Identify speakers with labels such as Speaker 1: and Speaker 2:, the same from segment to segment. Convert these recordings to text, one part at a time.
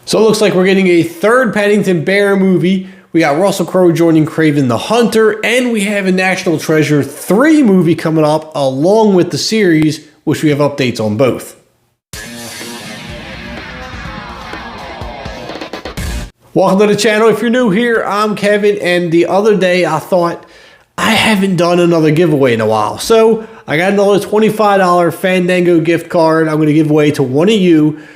Speaker 1: So it looks like we're getting a third Paddington Bear movie. We got Russell Crowe joining Kraven the Hunter, and we have a National Treasure 3 movie coming up along with the series, which we have updates on both. Welcome to the channel. If you're new here, I'm Kevin, and the other day I thought I haven't done another giveaway in a while. So I got another $25 Fandango gift card I'm going to give away to one of you.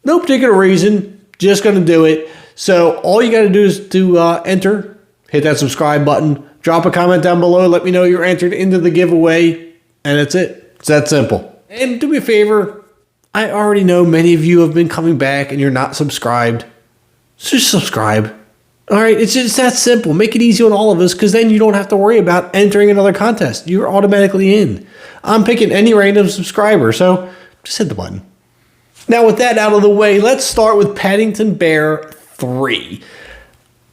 Speaker 1: No particular reason. Just going to do it. So all you got to do is to enter, hit that subscribe button, drop a comment down below, let me know you're entered into the giveaway, and that's it. It's that simple. And do me a favor, I already know many of you have been coming back and you're not subscribed. So just subscribe. All right, it's just that simple. Make it easy on all of us, because then you don't have to worry about entering another contest. You're automatically in. I'm picking any random subscriber, so just hit the button. Now, with that out of the way, let's start with Paddington Bear 3.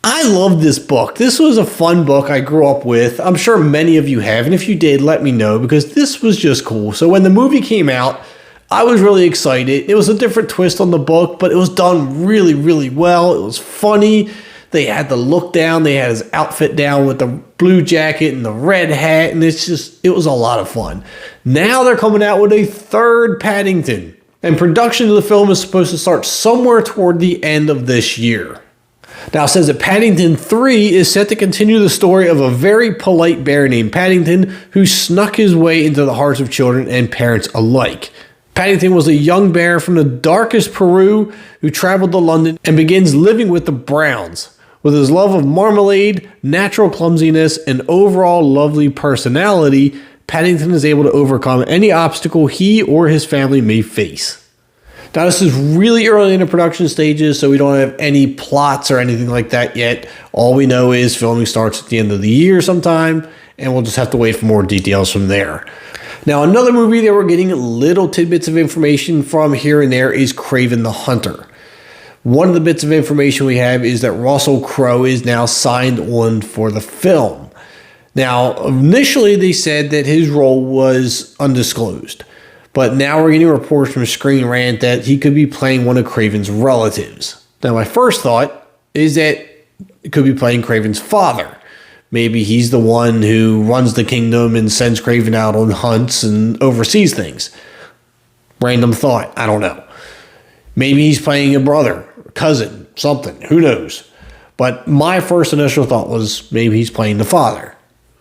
Speaker 1: I love this book. This was a fun book I grew up with. I'm sure many of you have, and if you did, let me know, because this was just cool. So when the movie came out, I was really excited. It was a different twist on the book, but it was done really, really well. It was funny. They had the look down. They had his outfit down with the blue jacket and the red hat, and it was a lot of fun. Now they're coming out with a third Paddington. And production of the film is supposed to start somewhere toward the end of this year. Now it says that Paddington 3 is set to continue the story of a very polite bear named Paddington who snuck his way into the hearts of children and parents alike. Paddington was a young bear from the darkest Peru who traveled to London and begins living with the Browns. With his love of marmalade, natural clumsiness, and overall lovely personality, Paddington is able to overcome any obstacle he or his family may face. Now, this is really early in the production stages, so we don't have any plots or anything like that yet. All we know is filming starts at the end of the year sometime, and we'll just have to wait for more details from there. Now, another movie that we're getting little tidbits of information from here and there is Kraven the Hunter. One of the bits of information we have is that Russell Crowe is now signed on for the film. Now, initially they said that his role was undisclosed, but now we're getting reports from Screen Rant that he could be playing one of Kraven's relatives. Now, my first thought is that it could be playing Kraven's father. Maybe he's the one who runs the kingdom and sends Kraven out on hunts and oversees things. Random thought, I don't know. Maybe he's playing a brother, a cousin, something, who knows. But my first initial thought was maybe he's playing the father.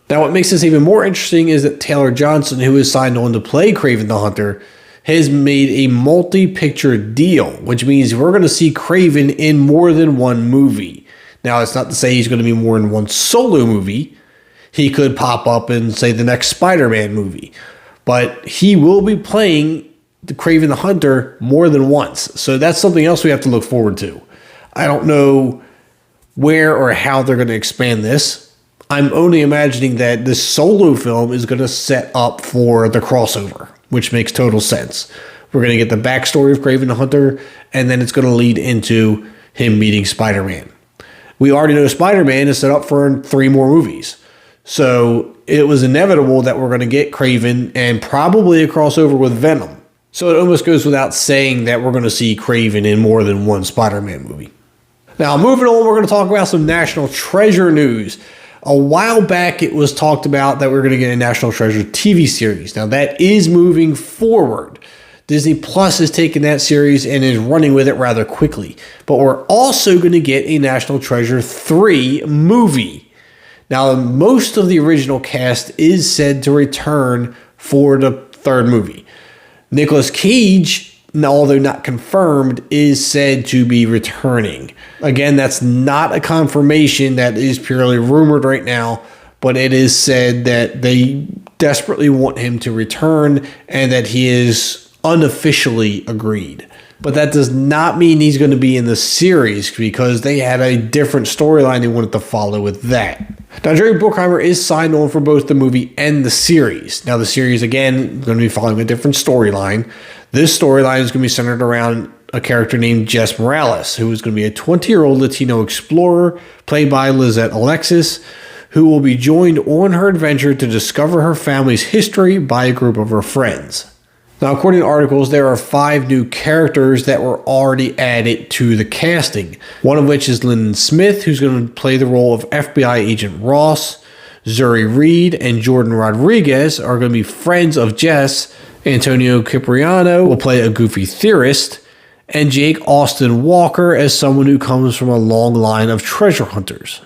Speaker 1: Now, what makes this even more interesting is that Taylor Johnson, who is signed on to play Kraven the Hunter, has made a multi-picture deal, which means we're going to see Kraven in more than one movie. Now, it's not to say he's going to be more in one solo movie. He could pop up in, say, the next Spider-Man movie. But he will be playing the Kraven the Hunter more than once. So that's something else we have to look forward to. I don't know where or how they're going to expand this. I'm only imagining that this solo film is going to set up for the crossover, which makes total sense. We're going to get the backstory of Kraven the Hunter, and then it's going to lead into him meeting Spider-Man. We already know Spider-Man is set up for 3 more movies. So it was inevitable that we're going to get Kraven and probably a crossover with Venom. So it almost goes without saying that we're going to see Kraven in more than one Spider-Man movie. Now, moving on, we're going to talk about some National Treasure news. A while back, it was talked about that we're going to get a National Treasure TV series. Now, that is moving forward. Disney Plus has taken that series and is running with it rather quickly. But we're also going to get a National Treasure 3 movie. Now, most of the original cast is said to return for the third movie. Nicolas Cage, although not confirmed, is said to be returning. Again, that's not a confirmation. That is purely rumored right now, but it is said that they desperately want him to return and that he is unofficially agreed. But that does not mean he's going to be in the series, because they had a different storyline they wanted to follow with that. Now, Jerry Bruckheimer is signed on for both the movie and the series. Now, the series, again, is going to be following a different storyline. This storyline is going to be centered around a character named Jess Morales, who is going to be a 20-year-old Latino explorer played by Lizette Alexis, who will be joined on her adventure to discover her family's history by a group of her friends. Now, according to articles, there are 5 new characters that were already added to the casting. One of which is Lyndon Smith, who's going to play the role of FBI agent Ross. Zuri Reed and Jordan Rodriguez are going to be friends of Jess. Antonio Cipriano will play a goofy theorist. And Jake Austin Walker as someone who comes from a long line of treasure hunters.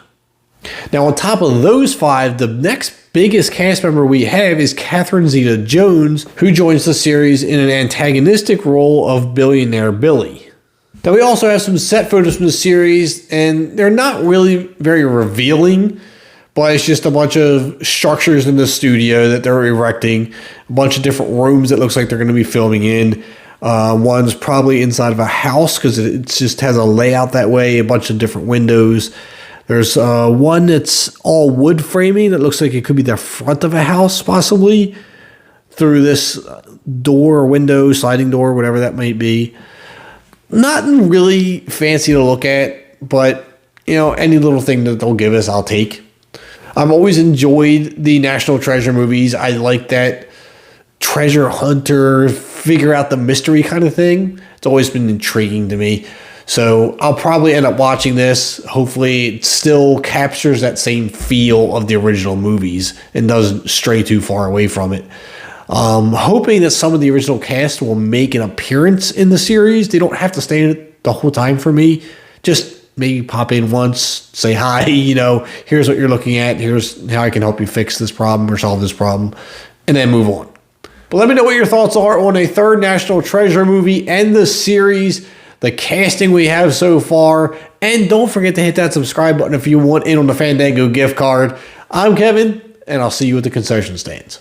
Speaker 1: Now, on top of those 5, the next biggest cast member we have is Catherine Zeta-Jones, who joins the series in an antagonistic role of Billionaire Billy. Now, we also have some set photos from the series, and they're not really very revealing, but it's just a bunch of structures in the studio that they're erecting, a bunch of different rooms that looks like they're going to be filming in. One's probably inside of a house because it just has a layout that way, a bunch of different windows. There's one that's all wood framing that looks like it could be the front of a house, possibly, through this door or window, sliding door, whatever that might be. Nothing really fancy to look at, but, you know, any little thing that they'll give us, I'll take. I've always enjoyed the National Treasure movies. I like that treasure hunter, figure out the mystery kind of thing. It's always been intriguing to me. So I'll probably end up watching this. Hopefully it still captures that same feel of the original movies and doesn't stray too far away from it. Hoping that some of the original cast will make an appearance in the series. They don't have to stay in it the whole time for me. Just maybe pop in once, say hi, you know, here's what you're looking at. Here's how I can help you fix this problem or solve this problem, and then move on. But let me know what your thoughts are on a third National Treasure movie and the series, the casting we have so far, and don't forget to hit that subscribe button if you want in on the Fandango gift card. I'm Kevin, and I'll see you at the concession stands.